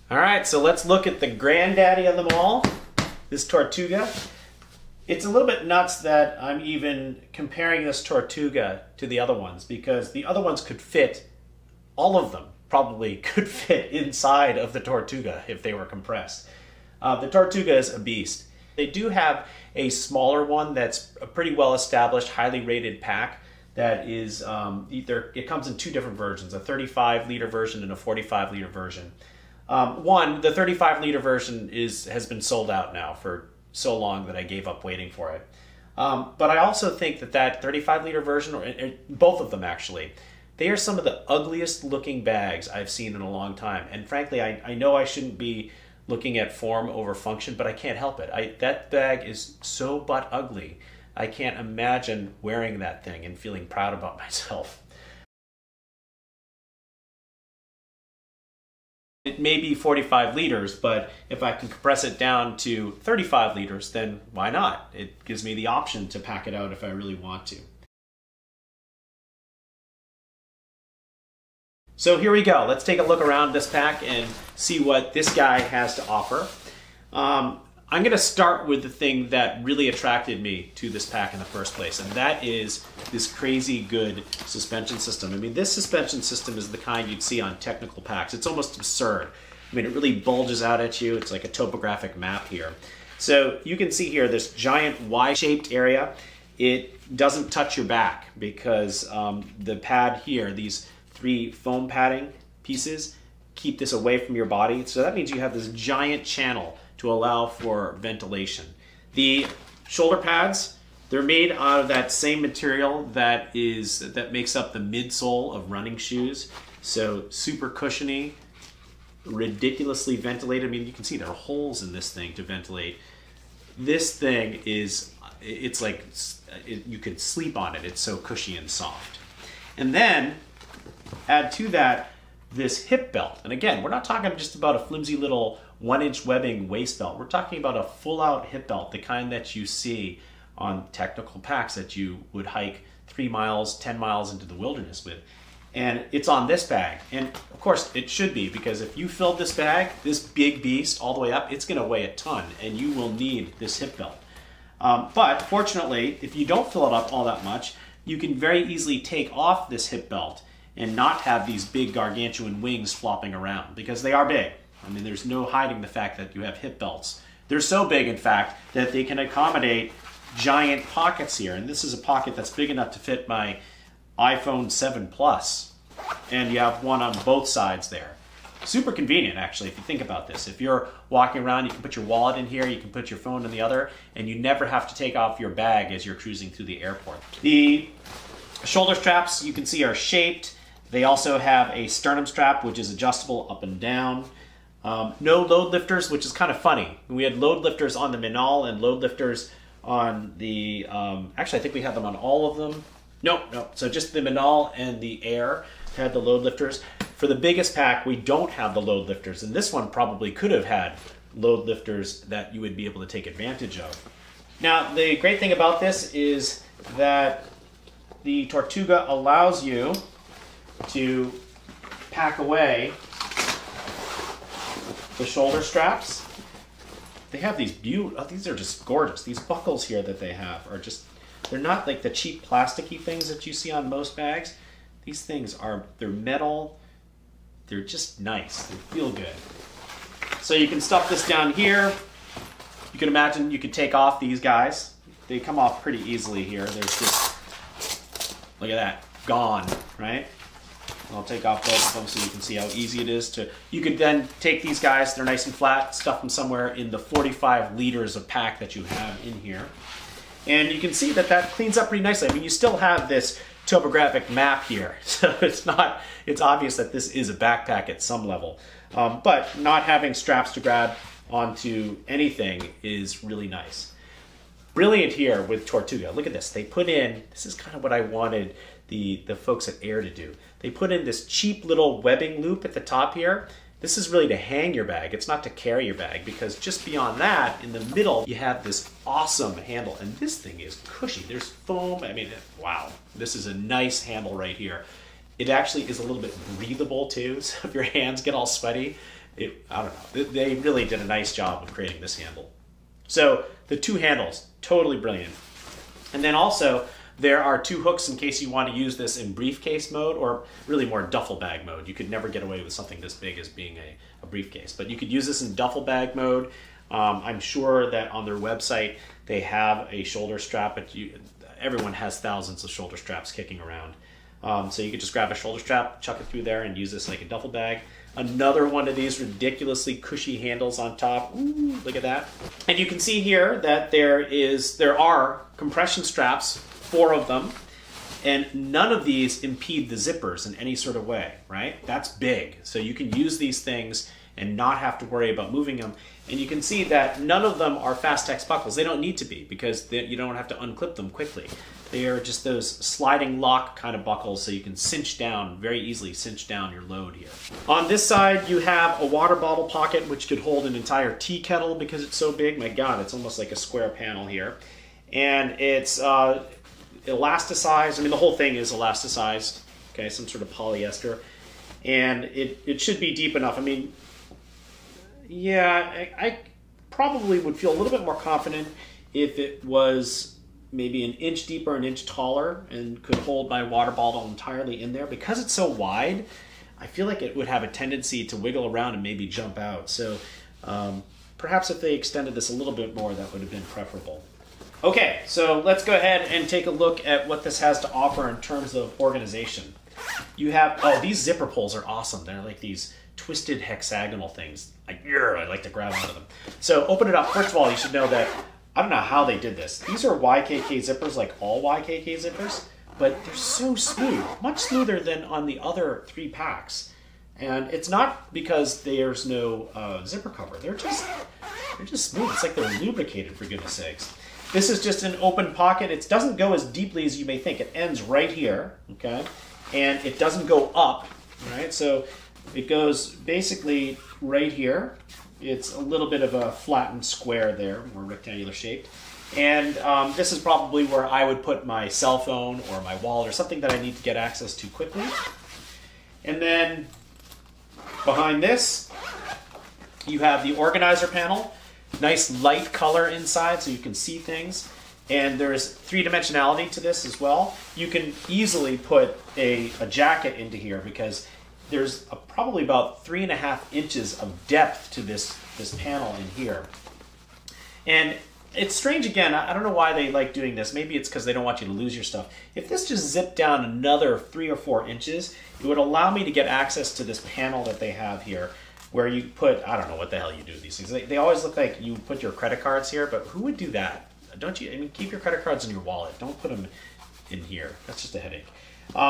All right, so let's look at the granddaddy of them all, this Tortuga. It's a little bit nuts that I'm even comparing this Tortuga to the other ones, because the other ones could fit, all of them probably could fit inside of the Tortuga if they were compressed. The Tortuga is a beast. They do have a smaller one that's a pretty well established, highly rated pack that is it comes in two different versions, a 35-liter version and a 45-liter version. The 35-liter version has been sold out now for so long that I gave up waiting for it. But I also think that 35-liter version, or both of them actually, they are some of the ugliest looking bags I've seen in a long time. And frankly, I know I shouldn't be looking at form over function, but I can't help it. That bag is so butt ugly. I can't imagine wearing that thing and feeling proud about myself. It may be 45 liters, but if I can compress it down to 35 liters, then why not? It gives me the option to pack it out if I really want to. So here we go. Let's take a look around this pack and see what this guy has to offer. I'm going to start with the thing that really attracted me to this pack in the first place, and that is this crazy good suspension system. I mean, this suspension system is the kind you'd see on technical packs. It's almost absurd. I mean, it really bulges out at you. It's like a topographic map here. So you can see here this giant Y-shaped area. It doesn't touch your back because the pad here, these 3 foam padding pieces, keep this away from your body. So that means you have this giant channel to allow for ventilation. The shoulder pads, they're made out of that same material that makes up the midsole of running shoes. So super cushiony, ridiculously ventilated. I mean, you can see there are holes in this thing to ventilate. This thing is, it's like, you could sleep on it. It's so cushy and soft. And then add to that this hip belt. And again, we're not talking just about a flimsy little 1-inch webbing waist belt. We're talking about a full-out hip belt, the kind that you see on technical packs that you would hike 3 miles, 10 miles into the wilderness with. And it's on this bag. And of course it should be, because if you filled this bag, this big beast all the way up, it's gonna weigh a ton, and you will need this hip belt. But fortunately, if you don't fill it up all that much, you can very easily take off this hip belt and not have these big gargantuan wings flopping around, because they are big. I mean, there's no hiding the fact that you have hip belts. They're so big, in fact, that they can accommodate giant pockets here. And this is a pocket that's big enough to fit my iPhone 7 Plus. And you have one on both sides there. Super convenient, actually, if you think about this. If you're walking around, you can put your wallet in here, you can put your phone in the other, and you never have to take off your bag as you're cruising through the airport. The shoulder straps, you can see, are shaped. They also have a sternum strap, which is adjustable up and down. No load lifters, which is kind of funny. We had load lifters on the Minol and load lifters on the, actually I think we had them on all of them. No, so just the Minol and the Air had the load lifters. For the biggest pack, we don't have the load lifters, and this one probably could have had load lifters that you would be able to take advantage of. Now, the great thing about this is that the Tortuga allows you to pack away the shoulder straps. They have these these are just gorgeous. These buckles here that they have are just, they're not like the cheap plasticky things that you see on most bags. These things they're metal. They're just nice. They feel good. So you can stuff this down here. You can imagine you could take off these guys. They come off pretty easily here. There's just, look at that, gone, right? I'll take off both of them so you can see how easy it is to, you could then take these guys, they're nice and flat, stuff them somewhere in the 45 liters of pack that you have in here. And you can see that that cleans up pretty nicely. I mean, you still have this topographic map here, so it's obvious that this is a backpack at some level. But not having straps to grab onto anything is really nice. Brilliant here with Tortuga. Look at this. They put in, this is kind of what I wanted the folks at Air to do. They put in this cheap little webbing loop at the top here. This is really to hang your bag. It's not to carry your bag, because just beyond that, in the middle, you have this awesome handle. And this thing is cushy. There's foam. I mean, wow. This is a nice handle right here. It actually is a little bit breathable too. So if your hands get all sweaty, I don't know. They really did a nice job of creating this handle. So the two handles, totally brilliant. And then also, there are two hooks in case you want to use this in briefcase mode, or really more duffel bag mode. You could never get away with something this big as being a briefcase, but you could use this in duffel bag mode. I'm sure that on their website they have a shoulder strap, but everyone has thousands of shoulder straps kicking around. So you could just grab a shoulder strap, chuck it through there, and use this like a duffel bag. Another one of these ridiculously cushy handles on top. Ooh, look at that. And you can see here that there are compression straps, 4 of them, and none of these impede the zippers in any sort of way, right? That's big. So you can use these things and not have to worry about moving them. And you can see that none of them are Fastex buckles. They don't need to be, because you don't have to unclip them quickly. They are just those sliding lock kind of buckles, so you can cinch down, very easily cinch down your load here. On this side, you have a water bottle pocket, which could hold an entire tea kettle because it's so big. My God, it's almost like a square panel here. And it's elasticized. I mean, the whole thing is elasticized, okay, some sort of polyester. And it should be deep enough. I mean, yeah, I probably would feel a little bit more confident if it was maybe an inch deeper, an inch taller, and could hold my water bottle entirely in there. Because it's so wide, I feel like it would have a tendency to wiggle around and maybe jump out. So perhaps if they extended this a little bit more, that would have been preferable. Okay, so let's go ahead and take a look at what this has to offer in terms of organization. You have, oh, these zipper pulls are awesome. They're like these twisted hexagonal things. I like to grab onto them. So open it up. First of all, you should know that, I don't know how they did this. These are YKK zippers, like all YKK zippers, but they're so smooth, much smoother than on the other 3 packs. And it's not because there's no zipper cover. They're just smooth. It's like they're lubricated, for goodness sakes. This is just an open pocket. It doesn't go as deeply as you may think. It ends right here, okay? And it doesn't go up, right? So it goes basically right here. It's a little bit of a flattened square there, more rectangular shaped. And this is probably where I would put my cell phone or my wallet or something that I need to get access to quickly. And then behind this, you have the organizer panel. Nice light color inside so you can see things. And there's 3-dimensionality to this as well. You can easily put a jacket into here because there's probably about 3.5 inches of depth to this panel in here. And it's strange, again, I don't know why they like doing this. Maybe it's because they don't want you to lose your stuff. If this just zipped down another 3 or 4 inches, it would allow me to get access to this panel that they have here, where you put, I don't know what the hell you do with these things. They always look like you put your credit cards here, but who would do that? Don't you? I mean, keep your credit cards in your wallet. Don't put them in here. That's just a headache.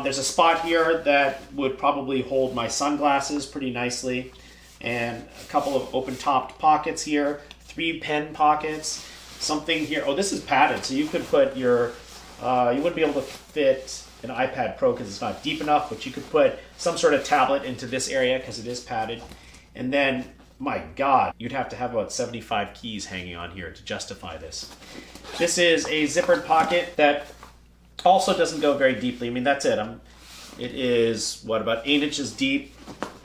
There's a spot here that would probably hold my sunglasses pretty nicely, and a couple of open-topped pockets here, 3 pen pockets, something here. Oh, this is padded, so you could put your, you wouldn't be able to fit an iPad Pro because it's not deep enough, but you could put some sort of tablet into this area because it is padded. And then, my God, you'd have to have about 75 keys hanging on here to justify this. This is a zippered pocket that also doesn't go very deeply. I mean, that's it. It is, what, about 8 inches deep,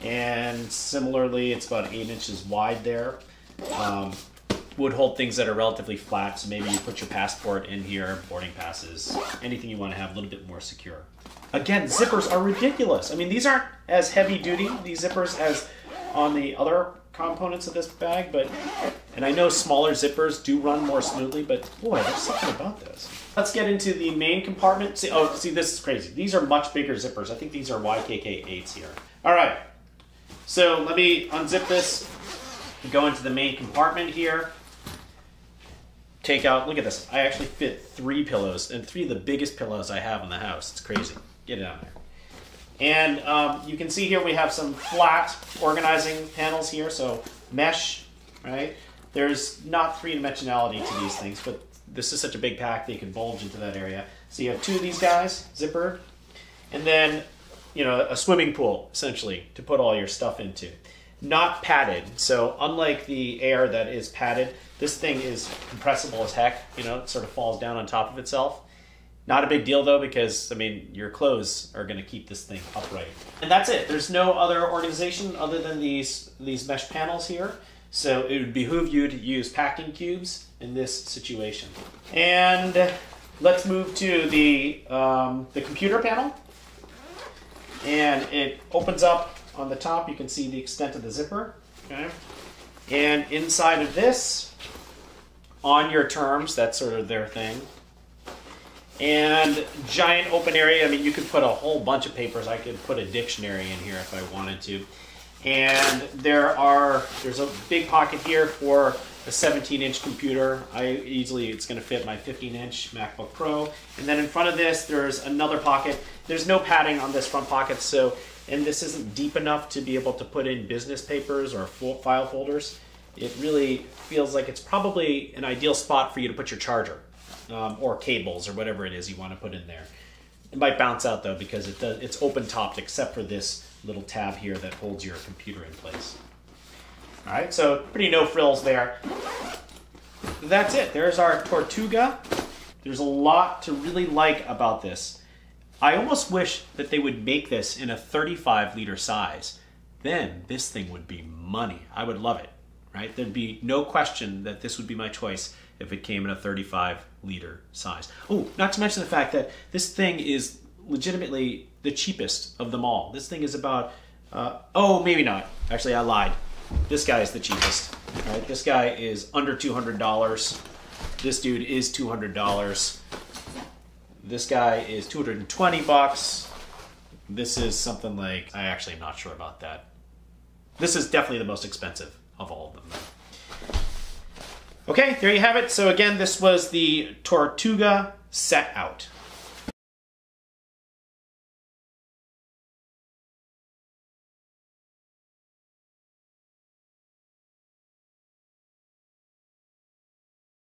and similarly, it's about 8 inches wide there. Would hold things that are relatively flat, so maybe you put your passport in here, boarding passes, anything you want to have a little bit more secure. Again, zippers are ridiculous. I mean, these aren't as heavy duty, these zippers, as on the other components of this bag, and I know smaller zippers do run more smoothly, but boy, there's something about this. Let's get into the main compartment. See, this is crazy. These are much bigger zippers. I think these are YKK 8s here. All right, so let me unzip this and go into the main compartment here. Take out, look at this. I actually fit 3 pillows, and 3 of the biggest pillows I have in the house. It's crazy. Get it out there. And you can see here we have some flat organizing panels here, so mesh, right? There's not 3-dimensionality to these things, but this is such a big pack they can bulge into that area. So you have 2 of these guys, zippered, and then, you know, a swimming pool, essentially, to put all your stuff into. Not padded, so unlike the Air that is padded, this thing is compressible as heck, you know, it sort of falls down on top of itself. Not a big deal though, because I mean, your clothes are going to keep this thing upright. And that's it. There's no other organization other than these mesh panels here. So it would behoove you to use packing cubes in this situation. And let's move to the computer panel. And it opens up on the top. You can see the extent of the zipper. Okay. And inside of this, on your terms, that's sort of their thing. And giant open area. I mean, you could put a whole bunch of papers. I could put a dictionary in here if I wanted to. And there's a big pocket here for a 17-inch computer. It's going to fit my 15-inch MacBook Pro. And then in front of this, there's another pocket. There's no padding on this front pocket, and this isn't deep enough to be able to put in business papers or file folders. It really feels like it's probably an ideal spot for you to put your charger. Or cables or whatever it is you want to put in there. It might bounce out though because it's open topped except for this little tab here that holds your computer in place. All right, so pretty no frills there. That's it. There's our Tortuga. There's a lot to really like about this. I almost wish that they would make this in a 35-liter size. Then this thing would be money. I would love it, right? There'd be no question that this would be my choice if it came in a 35-liter size. Oh, not to mention the fact that this thing is legitimately the cheapest of them all. This thing is about, oh, maybe not. Actually, I lied. This guy is the cheapest. All right, this guy is under $200. This dude is $200. This guy is 220 bucks. This is something like, I actually am not sure about that. This is definitely the most expensive of all of them, though. Okay, there you have it. So again, this was the Tortuga Set Out.